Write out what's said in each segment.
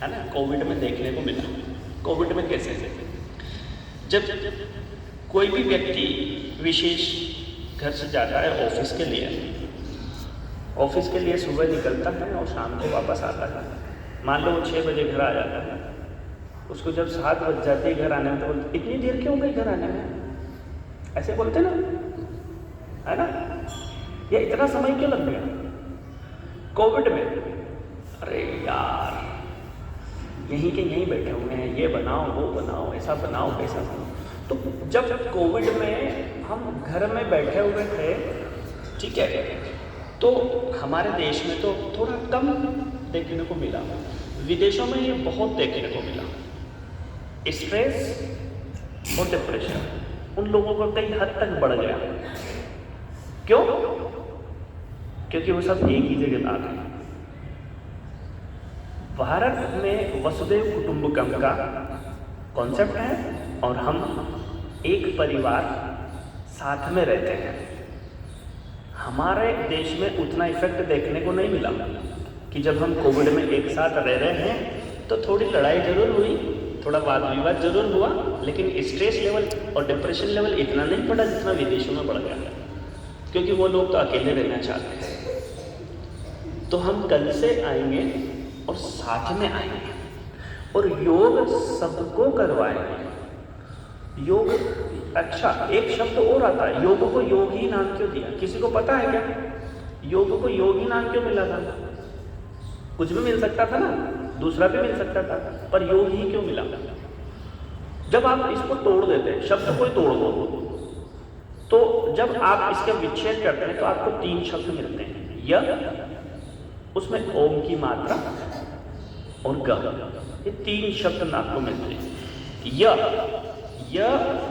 है ना, कोविड में देखने को मिला। कोविड में कैसे, जब कोई भी व्यक्ति विशेष घर से जाता है ऑफिस के लिए सुबह निकलता है और शाम को वापस आता है। मान लो वो 6 बजे घर आ जाता है, उसको जब 7 बज जाते घर आने में तो बोलते इतनी देर क्यों गई घर आने में, ऐसे बोलते ना, है ना, ये इतना समय क्यों लग गया। कोविड में अरे यार यहीं के यहीं बैठे हुए हैं, ये बनाओ वो बनाओ, ऐसा बनाओ वैसा बनाओ। तो जब कोविड में हम घर में बैठे हुए थे, ठीक है, तो हमारे देश में तो थोड़ा कम देखने को मिला, विदेशों में ये बहुत देखने को मिला। स्ट्रेस और डिप्रेशन उन लोगों का कई हद तक बढ़ गया। क्यों? क्योंकि वो सब एक ही जगह आ गए। भारत में वसुधैव कुटुंबकम का कॉन्सेप्ट है और हम एक परिवार साथ में रहते हैं। हमारे देश में उतना इफेक्ट देखने को नहीं मिला कि जब हम कोविड में एक साथ रह रहे हैं तो थोड़ी लड़ाई जरूर हुई, थोड़ा वाद विवाद जरूर हुआ, लेकिन स्ट्रेस लेवल और डिप्रेशन लेवल इतना नहीं बढ़ा जितना विदेशों में बढ़ गया, क्योंकि वो लोग तो अकेले रहना चाहते हैं। तो हम कल से आएंगे और साथ में आएंगे और योग सबको करवाएंगे। योग, अच्छा एक शब्द और आता है, योग को योगी नाम क्यों दिया? किसी को पता है क्या योग को योगी नाम क्यों मिला था? कुछ भी मिल सकता था ना, दूसरा भी मिल सकता था, पर योग ही क्यों मिला? जब आप इसको तोड़ देते हैं, शब्द को ही तोड़ दो, तो जब आप इसका विच्छेद करते हैं तो आपको 3 शब्द मिलते हैं। य, उसमें ओम की मात्रा और ग, ये 3 शब्द आपको मिलते हैं। य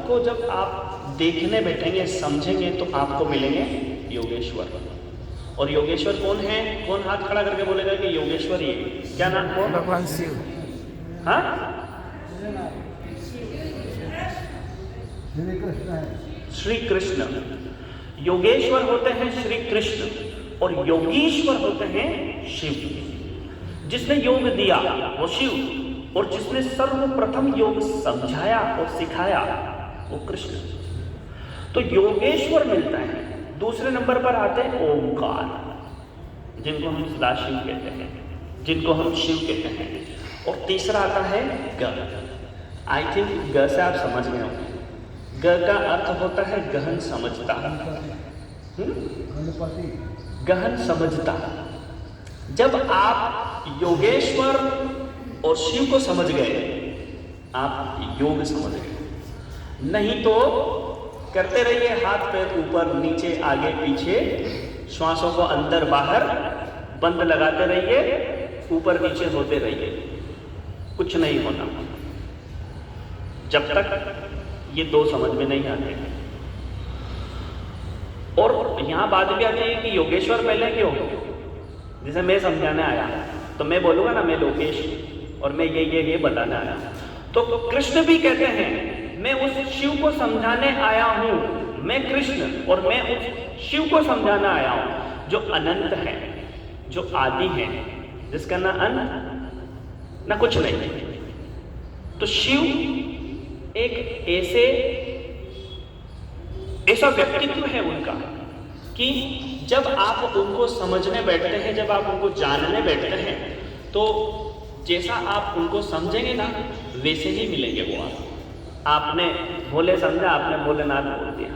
को जब आप देखने बैठेंगे, समझेंगे, तो आपको मिलेंगे योगेश्वर। और योगेश्वर कौन है? कौन हाथ खड़ा करके बोलेगा कि योगेश्वर ये क्या नाम हो? भगवान शिव। हाँ, श्री कृष्ण। योगेश्वर होते हैं श्री कृष्ण और योगीश्वर होते हैं शिव। जिसने योग दिया वो शिव, और जिसने सर्वप्रथम योग समझाया और सिखाया वो कृष्ण। तो योगेश्वर मिलता है। दूसरे नंबर पर आते हैं ओमकार, जिनको हम सदाशिव कहते हैं, जिनको हम शिव कहते हैं। और तीसरा आता है ग। आई थिंक ग से आप समझ गए होंगे। ग का अर्थ होता है गहन समझता। गहन समझता। जब आप योगेश्वर और शिव को समझ गए, आप योग समझ गए। नहीं तो करते रहिए हाथ पैर ऊपर नीचे आगे पीछे, श्वासों को अंदर बाहर बंद लगाते रहिए, ऊपर नीचे होते रहिए, कुछ नहीं होना जब तक ये 2 समझ में नहीं आते। और यहां बात भी आती है कि योगेश्वर पहले क्यों? जैसे मैं समझाने आया तो मैं बोलूंगा ना, मैं लोकेश और मैं ये बताने आया, तो कृष्ण भी कहते हैं मैं उस शिव को समझाने आया हूं, मैं कृष्ण और मैं उस शिव को समझाना आया हूं जो अनंत है, जो आदि है, जिसका ना अंत ना कुछ नहीं। तो शिव एक ऐसा व्यक्तित्व है उनका कि जब आप उनको समझने बैठते हैं, जब आप उनको जानने बैठते हैं, तो जैसा आप उनको समझेंगे ना वैसे ही मिलेंगे वो। आपने भोले समझा, आपने भोलेनाथ बोल दिया।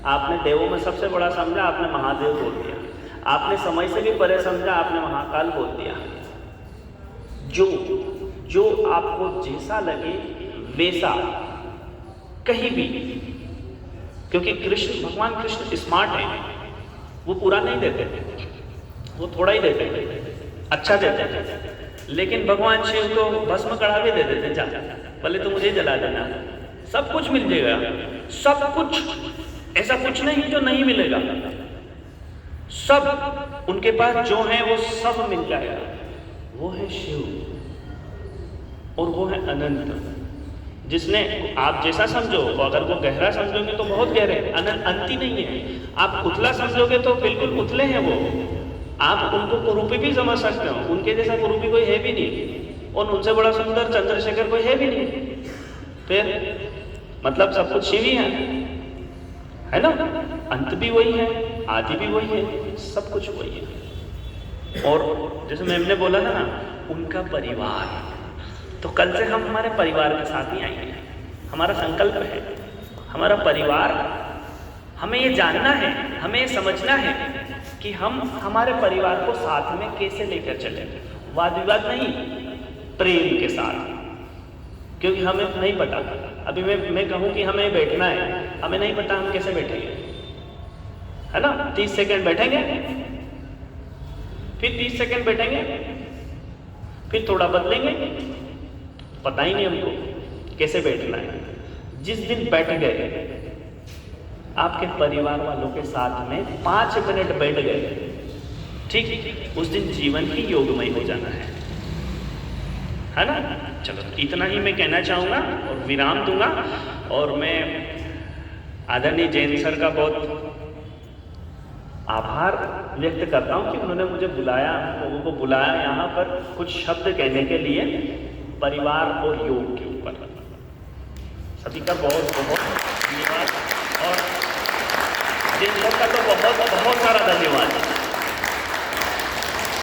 आपने देवों में सबसे बड़ा समझा, आपने महादेव बोल दिया। आपने समय से भी परे समझा, आपने महाकाल बोल दिया। जो आपको जैसा लगे वैसा कहीं भी, क्योंकि भगवान कृष्ण स्मार्ट है, वो पूरा नहीं देते, वो थोड़ा ही देते, अच्छा देते हैं। लेकिन भगवान शिव तो भस्म कड़ा भी दे देते, जा पहले तो मुझे जला देना, सब कुछ मिल जाएगा, सब कुछ, ऐसा कुछ नहीं जो नहीं मिलेगा, सब उनके पास जो है वो सब मिल जाएगा। वो है शिव और वो है अनंत, जिसने आप जैसा समझो, अगर वो गहरा समझोगे तो बहुत गहरे, अंत ही नहीं है। आप उथला समझोगे तो बिल्कुल उथले हैं वो, आप उनको कुरूपी भी समझ सकते हो, उनके जैसा कुरूपी कोई है भी नहीं, और उनसे बड़ा सुंदर चंद्रशेखर कोई है भी नहीं। फिर मतलब सब कुछ शिव ही है ना? अंत भी वही है, आदि भी वही है, सब कुछ वही है। और जैसे मैम ने बोला ना उनका परिवार, तो कल से हम हमारे परिवार के साथ ही आएंगे। हमारा संकल्प है, हमारा परिवार, हमें ये जानना है, हमें ये समझना है कि हम हमारे परिवार को साथ में कैसे लेकर चलें। वाद विवाद नहीं, प्रेम के साथ। क्योंकि हमें नहीं पता, अभी मैं कहूँ कि हमें बैठना है, हमें नहीं पता हम कैसे बैठेंगे, है ना? 30 सेकंड बैठेंगे, फिर 30 सेकंड बैठेंगे, फिर थोड़ा बदलेंगे, पता ही नहीं हमको कैसे बैठना है। जिस दिन बैठ गए, आपके परिवार वालों के साथ में 5 मिनट बैठ गए, ठीक, उस दिन जीवन ही योगमय हो जाना है ना? चलो इतना ही मैं कहना चाहूँगा और विराम दूंगा। और मैं आदरणीय जैन सर का बहुत आभार व्यक्त करता हूँ कि उन्होंने मुझे बुलाया, लोगों को बुलाया यहाँ पर कुछ शब्द कहने के लिए परिवार और योग के ऊपर। सभी का बहुत बहुत धन्यवाद और जैन सर का तो बहुत बहुत सारा धन्यवाद।